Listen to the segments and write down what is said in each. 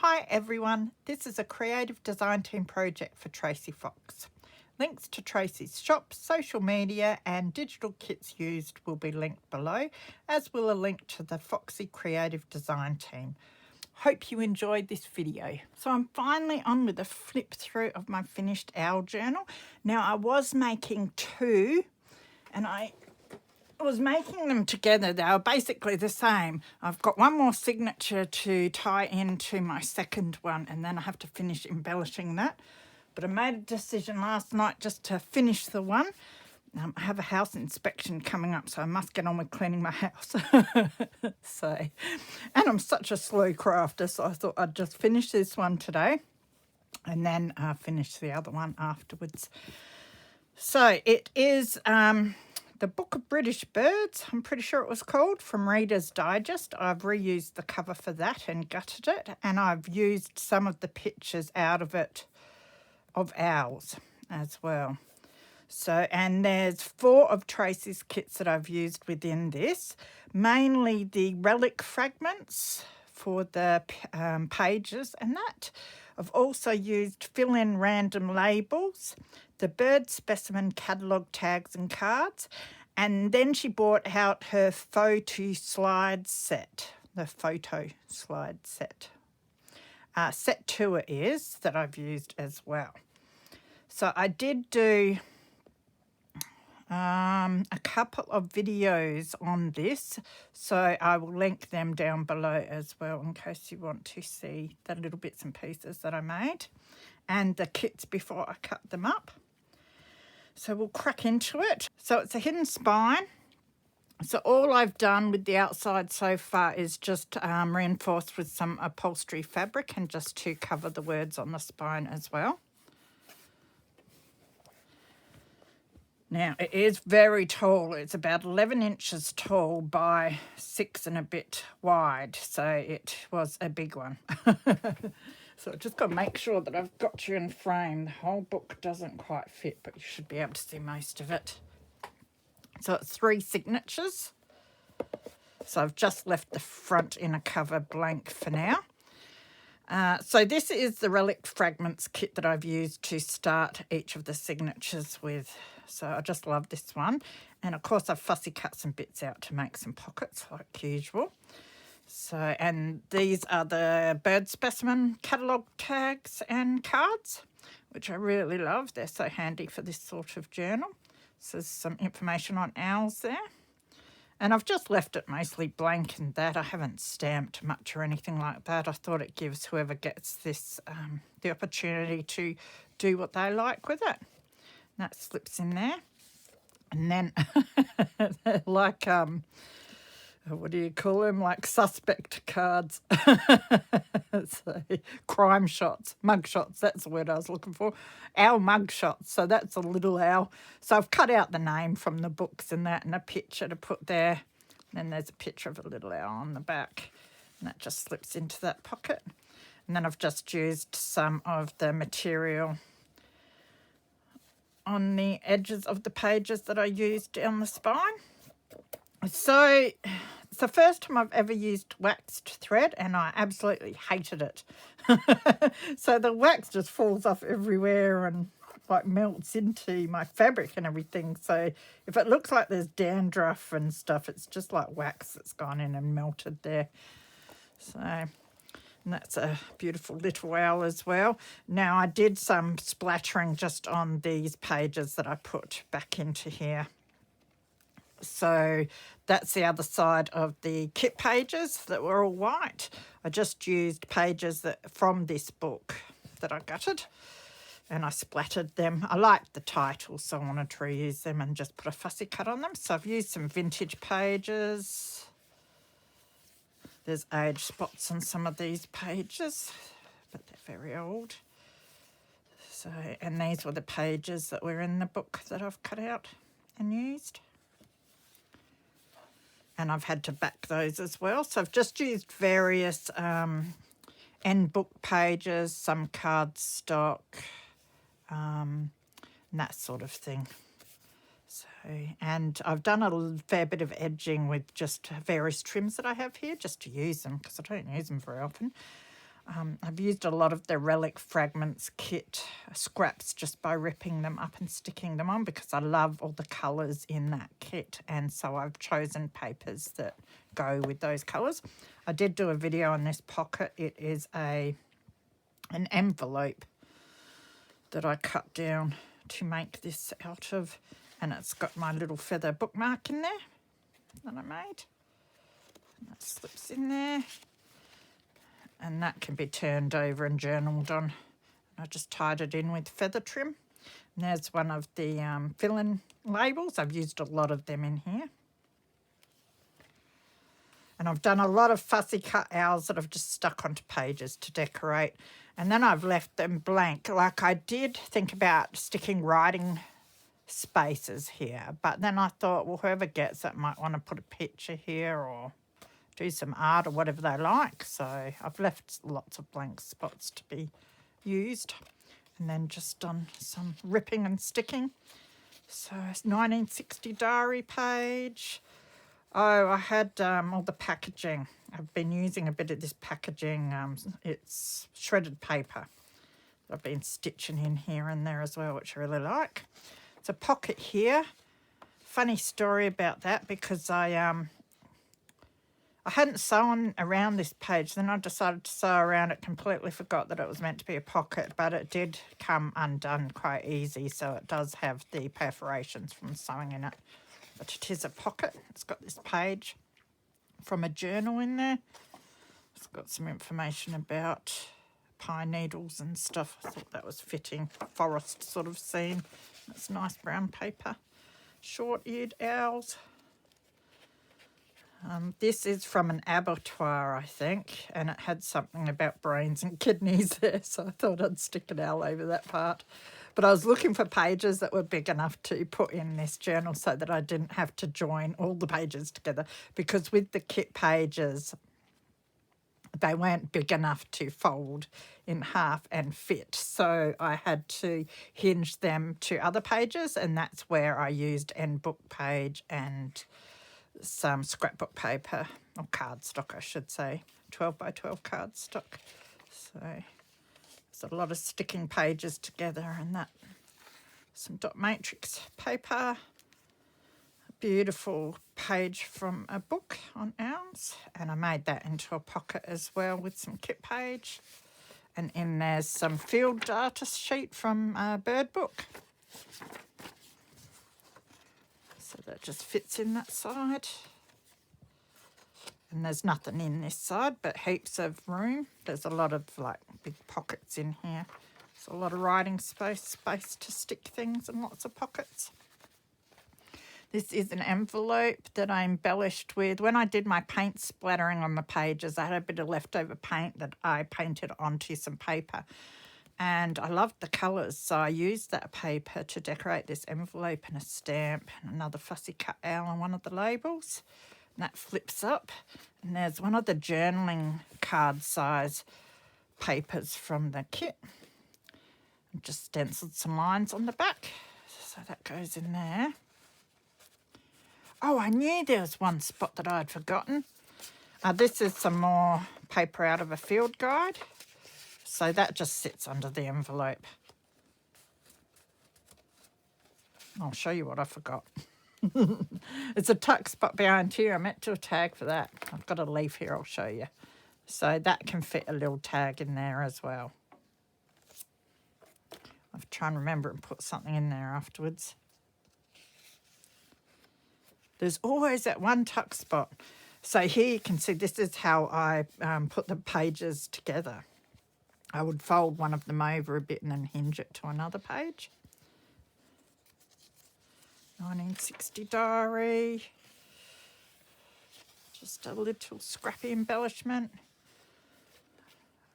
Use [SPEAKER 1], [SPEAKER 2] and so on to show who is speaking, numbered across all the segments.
[SPEAKER 1] Hi everyone, this is a creative design team project for Tracie Fox. Links to Tracie's shop, social media and digital kits used will be linked below, as will a link to the Foxy creative design team. Hope you enjoyed this video. So I'm finally on with a flip through of my finished owl journal. Now I was making two and I was making them together. They were basically the same. I've got one more signature to tie into my second one and then I have to finish embellishing that. But I made a decision last night just to finish the one. I have a house inspection coming up, so I must get on with cleaning my house. And I'm such a slow crafter, so I thought I'd just finish this one today and then finish the other one afterwards. So it is the Book of British Birds, I'm pretty sure it was called, from Reader's Digest. I've reused the cover for that and gutted it, and I've used some of the pictures out of it of owls as well. So, and there's 4 of Tracie's kits that I've used within this, mainly the relic fragments for the pages and that. I've also used fill-in random labels, the bird specimen catalogue tags and cards, and then she brought out her photo slide set, the photo slide set. Set 2 it is that I've used as well. So I did do a couple of videos on this, so I will link them down below as well in case you want to see the little bits and pieces that I made and the kits before I cut them up. So we'll crack into it. So it's a hidden spine. So all I've done with the outside so far is just reinforced with some upholstery fabric and just to cover the words on the spine as well. Now, it is very tall. It's about 11 inches tall by 6 and a bit wide. So it was a big one. So I just got to make sure that I've got you in frame. The whole book doesn't quite fit, but you should be able to see most of it. So it's 3 signatures. So I've just left the front inner cover blank for now. So this is the relic fragments kit that I've used to start each of the signatures with. So I just love this one. And of course I've fussy cut some bits out to make some pockets like usual. So, and these are the bird specimen catalogue tags and cards, which I really love. They're so handy for this sort of journal. So there's some information on owls there. And I've just left it mostly blank in that. I haven't stamped much or anything like that. I thought it gives whoever gets this the opportunity to do what they like with it. And that slips in there. And then like, what do you call them? Like suspect cards. So, crime shots, mug shots, that's the word I was looking for. Owl mug shots, so that's a little owl. So I've cut out the name from the books and that and a picture to put there. And then there's a picture of a little owl on the back. And that just slips into that pocket. And then I've just used some of the material on the edges of the pages that I used down the spine. So it's the first time I've ever used waxed thread and I absolutely hated it. So the wax just falls off everywhere and like melts into my fabric and everything. So if it looks like there's dandruff and stuff, it's just like wax that's gone in and melted there. So, and that's a beautiful little owl as well. Now I did some splattering just on these pages that I put back into here. So that's the other side of the kit pages that were all white. I just used pages that from this book that I gutted and I splattered them. I liked the title, so I wanted to reuse them and just put a fussy cut on them. So I've used some vintage pages. There's age spots on some of these pages, but they're very old. So, and these were the pages that were in the book that I've cut out and used. And I've had to back those as well. So I've just used various end book pages, some cardstock, and that sort of thing. So, and I've done a fair bit of edging with just various trims that I have here just to use them because I don't use them very often. I've used a lot of the Relic Fragments kit scraps just by ripping them up and sticking them on because I love all the colours in that kit, and so I've chosen papers that go with those colours. I did do a video on this pocket. It is an envelope that I cut down to make this out of, and it's got my little feather bookmark in there that I made. And that slips in there. And that can be turned over and journaled on. I just tied it in with feather trim. And there's one of the fill-in labels. I've used a lot of them in here. And I've done a lot of fussy cut owls that I've just stuck onto pages to decorate. And then I've left them blank. Like I did think about sticking writing spaces here, but then I thought, well, whoever gets it might want to put a picture here or do some art or whatever they like. So I've left lots of blank spots to be used, and then just done some ripping and sticking. So it's 1960 diary page. Oh, I had all the packaging. I've been using a bit of this packaging. It's shredded paper. I've been stitching in here and there as well, which I really like. It's a pocket here. Funny story about that, because I hadn't sewn around this page. Then I decided to sew around it, completely forgot that it was meant to be a pocket, but it did come undone quite easy, so it does have the perforations from sewing in it. But it is a pocket. It's got this page from a journal in there. It's got some information about pine needles and stuff. I thought that was fitting. Forest sort of scene. That's nice brown paper. Short-eared owls. This is from an abattoir, I think, and it had something about brains and kidneys there, so I thought I'd stick an owl over that part. But I was looking for pages that were big enough to put in this journal so that I didn't have to join all the pages together, because with the kit pages, they weren't big enough to fold in half and fit. So I had to hinge them to other pages, and that's where I used end book page and some scrapbook paper, or cardstock I should say, 12 by 12 cardstock. So there's a lot of sticking pages together, and that, some dot matrix paper, a beautiful page from a book on owls, and I made that into a pocket as well with some kit page. And in there's some field data sheet from a bird book. So that just fits in that side. And there's nothing in this side, but heaps of room. There's a lot of like big pockets in here. There's a lot of writing space to stick things, and lots of pockets. This is an envelope that I embellished with. When I did my paint splattering on the pages, I had a bit of leftover paint that I painted onto some paper. And I loved the colours, so I used that paper to decorate this envelope and a stamp and another fussy cut owl on one of the labels. And that flips up. And there's one of the journaling card size papers from the kit. And just stenciled some lines on the back. So that goes in there. Oh, I knew there was one spot that I'd forgotten. This is some more paper out of a field guide. So that just sits under the envelope. I'll show you what I forgot. It's a tuck spot behind here. I meant to tag for that. I've got a leaf here, I'll show you. So that can fit a little tag in there as well. I'll try and remember and put something in there afterwards. There's always that one tuck spot. So here you can see this is how I put the pages together. I would fold one of them over a bit and then hinge it to another page. 1960 diary. Just a little scrappy embellishment.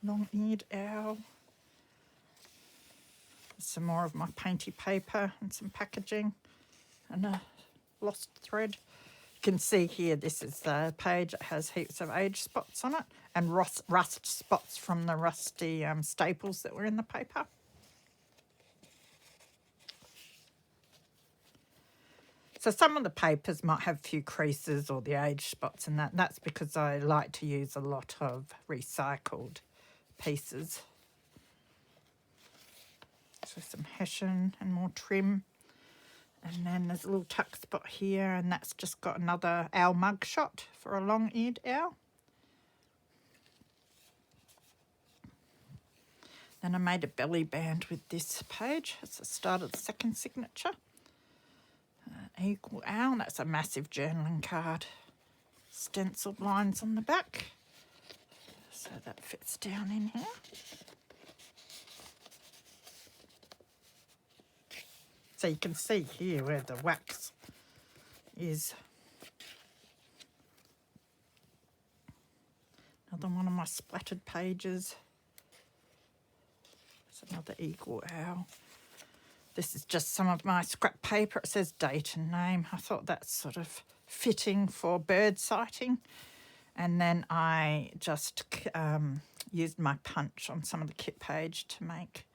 [SPEAKER 1] Long-eared owl. Some more of my painty paper and some packaging and a lost thread. You can see here, this is the page. It has heaps of age spots on it and rust spots from the rusty staples that were in the paper. So some of the papers might have a few creases or the age spots and that. That's because I like to use a lot of recycled pieces. So some hessian and more trim. And then there's a little tuck spot here, and that's just got another owl mug shot for a long-eared owl. Then I made a belly band with this page. It's the start of the second signature. Eagle owl, that's a massive journaling card. Stenciled lines on the back. So that fits down in here. So you can see here where the wax is. Another one of my splattered pages. It's another eagle owl. This is just some of my scrap paper. It says date and name. I thought that's sort of fitting for bird sighting. And then I just used my punch on some of the kit page to make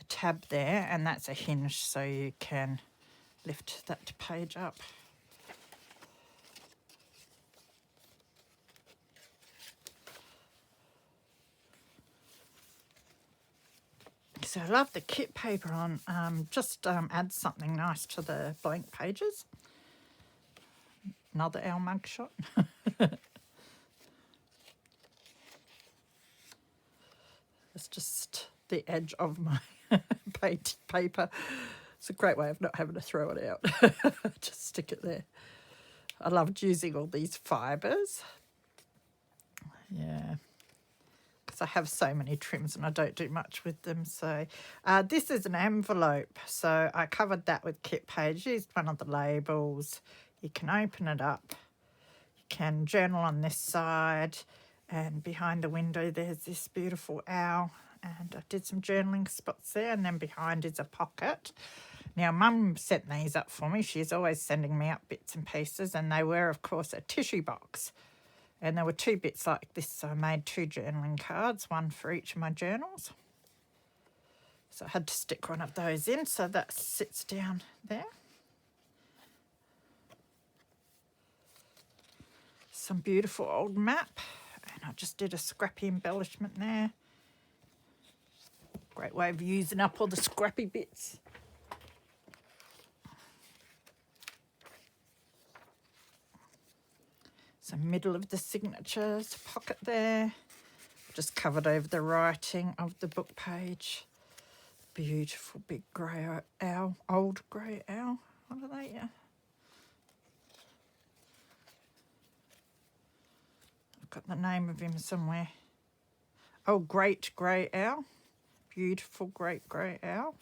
[SPEAKER 1] a tab there, and that's a hinge so you can lift that page up. So I love the kit paper on, just adds something nice to the blank pages. Another owl mug shot. It's just the edge of my paper. It's a great way of not having to throw it out. Just stick it there. I loved using all these fibres. Yeah. Because I have so many trims and I don't do much with them. So this is an envelope. So I covered that with kit page. Used one of the labels. You can open it up. You can journal on this side. And behind the window there's this beautiful owl. And I did some journaling spots there. And then behind is a pocket. Now, Mum sent these up for me. She's always sending me up bits and pieces. And they were, of course, a tissue box. And there were 2 bits like this. So I made 2 journaling cards, one for each of my journals. So I had to stick one of those in. So that sits down there. Some beautiful old map. And I just did a scrappy embellishment there. Great way of using up all the scrappy bits. So middle of the signatures, pocket there. Just covered over the writing of the book page. Beautiful big grey owl, old grey owl. What are they? Yeah. I've got the name of him somewhere. Oh, great grey owl. Beautiful great grey owl.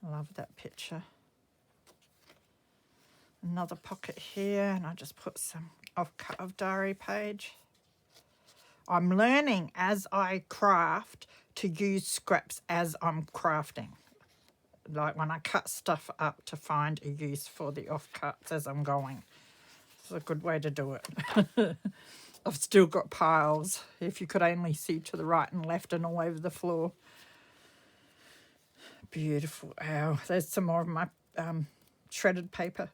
[SPEAKER 1] I love that picture. Another pocket here, and I just put some off-cut of diary page. I'm learning as I craft to use scraps as I'm crafting. Like when I cut stuff up to find a use for the offcuts as I'm going. It's a good way to do it. I've still got piles, if you could only see to the right and left and all over the floor. Beautiful owl. There's some more of my shredded paper.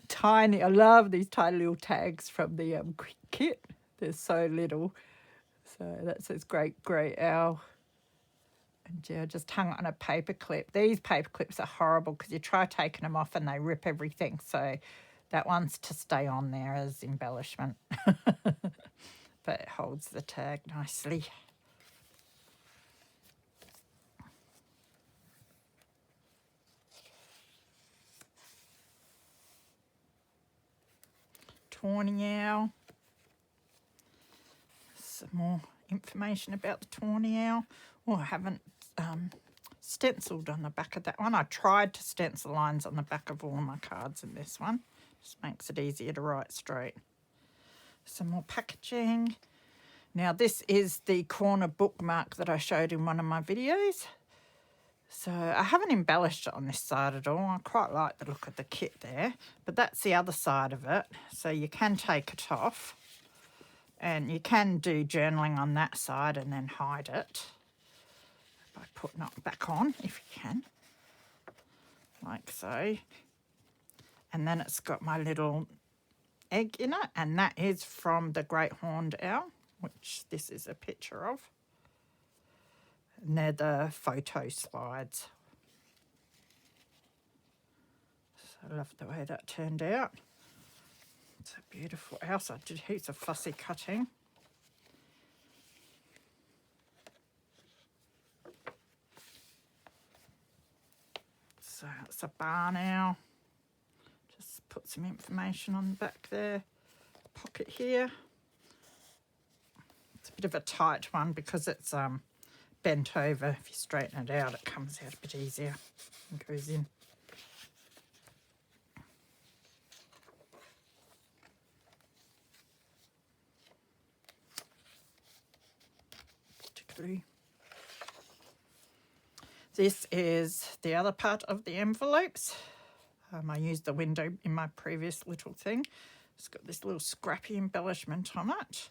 [SPEAKER 1] Tiny. I love these tiny little tags from the kit. They're so little. So that says great grey owl. And yeah, just hung on a paper clip. These paper clips are horrible because you try taking them off and they rip everything. So that one's to stay on there as embellishment. But it holds the tag nicely. Tawny owl. Some more information about the tawny owl. Oh, I haven't stenciled on the back of that one. I tried to stencil lines on the back of all of my cards in this one. Just makes it easier to write straight. Some more packaging. Now this is the corner bookmark that I showed in one of my videos. So I haven't embellished it on this side at all. I quite like the look of the kit there. But that's the other side of it. So you can take it off. And you can do journaling on that side and then hide it. By putting it back on, if you can. Like so. And then it's got my little egg in it. And that is from the great horned owl. which this is a picture of. And they're the photo slides. So I love the way that turned out. It's a beautiful house. I did heaps of fussy cutting. So it's a barn owl. Just put some information on the back there. Pocket here. It's a bit of a tight one because it's bent over. If you straighten it out, it comes out a bit easier and goes in. Particularly. This is the other part of the envelopes. I used the window in my previous little thing. It's got this little scrappy embellishment on it.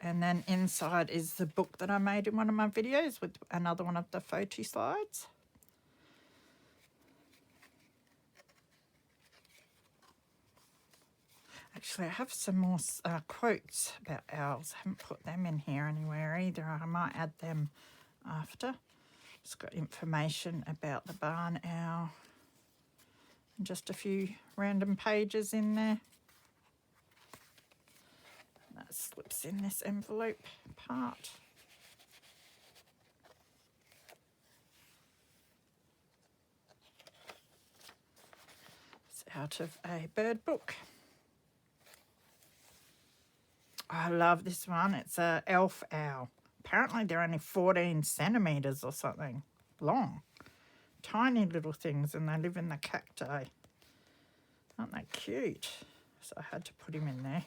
[SPEAKER 1] And then inside is the book that I made in one of my videos with another one of the photo slides. Actually, I have some more quotes about owls. I haven't put them in here anywhere either. I might add them after. It's got information about the barn owl and just a few random pages in there. That slips in this envelope part. It's out of a bird book. I love this one. It's a elf owl. Apparently they're only 14 centimetres or something long. Tiny little things, and they live in the cacti. Aren't they cute? So I had to put him in there.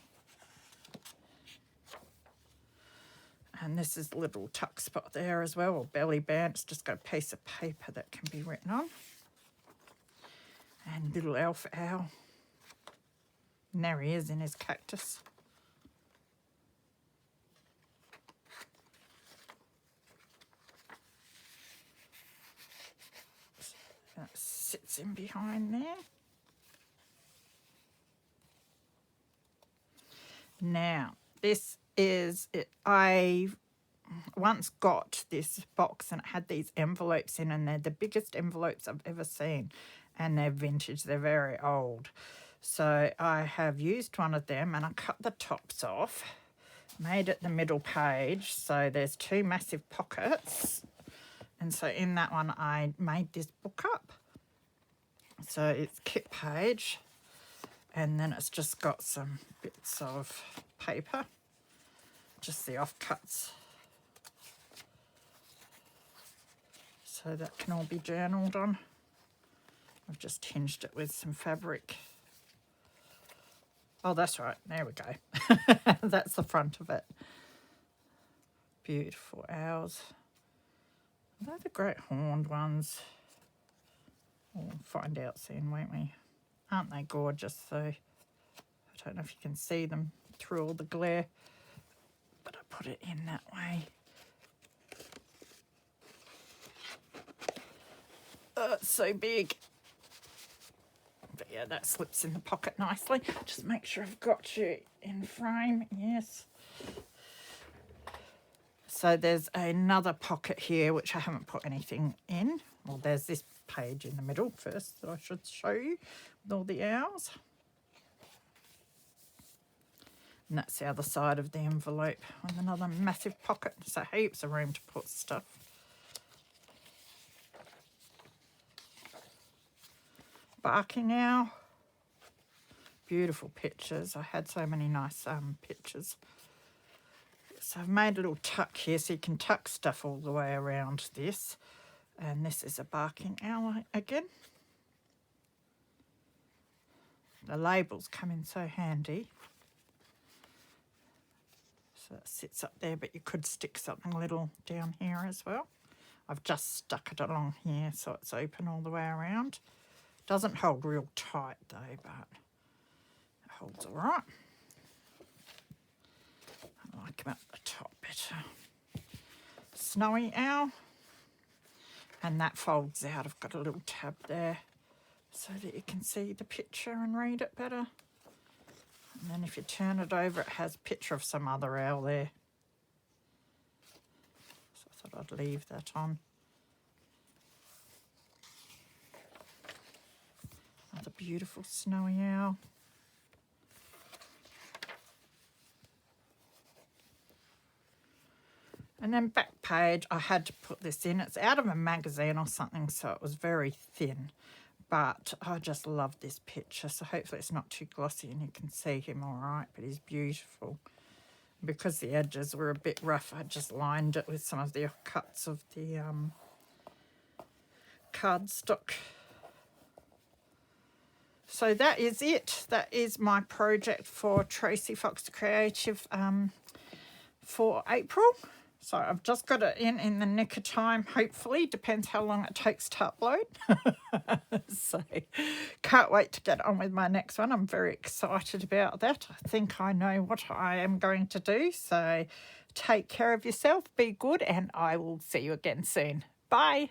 [SPEAKER 1] And this is a little tuck spot there as well, or belly band. It's just got a piece of paper that can be written on. And little elf owl. And there he is in his cactus. That sits in behind there. Now, this is it. I once got this box and it had these envelopes in, and they're the biggest envelopes I've ever seen, and they're vintage. They're very old. So I have used one of them and I cut the tops off, made it the middle page. So there's two massive pockets. And so in that one, I made this book up. So it's kit page. And then it's just got some bits of paper. Just the offcuts. So that can all be journaled on. I've just hinged it with some fabric. Oh, that's right. There we go. That's the front of it. Beautiful owls. They're the great horned ones. We'll find out soon, won't we? Aren't they gorgeous, though? I don't know if you can see them through all the glare, but I put it in that way. Oh, it's so big. But yeah, that slips in the pocket nicely. Just make sure I've got you in frame. Yes. So there's another pocket here, which I haven't put anything in. Well, there's this page in the middle first that I should show you with all the owls. And that's the other side of the envelope with another massive pocket. So heaps of room to put stuff. Barking owl. Beautiful pictures. I had so many nice pictures. So I've made a little tuck here so you can tuck stuff all the way around this. And this is a barking owl again. The labels come in so handy. So it sits up there, but you could stick something little down here as well. I've just stuck it along here so it's open all the way around. Doesn't hold real tight though, but it holds all right. I like them at the top better. Snowy owl. And that folds out. I've got a little tab there so that you can see the picture and read it better. And then if you turn it over, it has a picture of some other owl there. I'd leave that on. Another beautiful snowy owl. And then back page, I had to put this in. It's out of a magazine or something, so it was very thin. But I just love this picture, so hopefully it's not too glossy and you can see him all right, but he's beautiful. Because the edges were a bit rough, I just lined it with some of the cuts of the cardstock. So that is it. That is my project for Tracie Fox Creative for April. So I've just got it in the nick of time, hopefully. Depends how long it takes to upload. So can't wait to get on with my next one. I'm very excited about that. I think I know what I am going to do. So take care of yourself, be good, and I will see you again soon. Bye.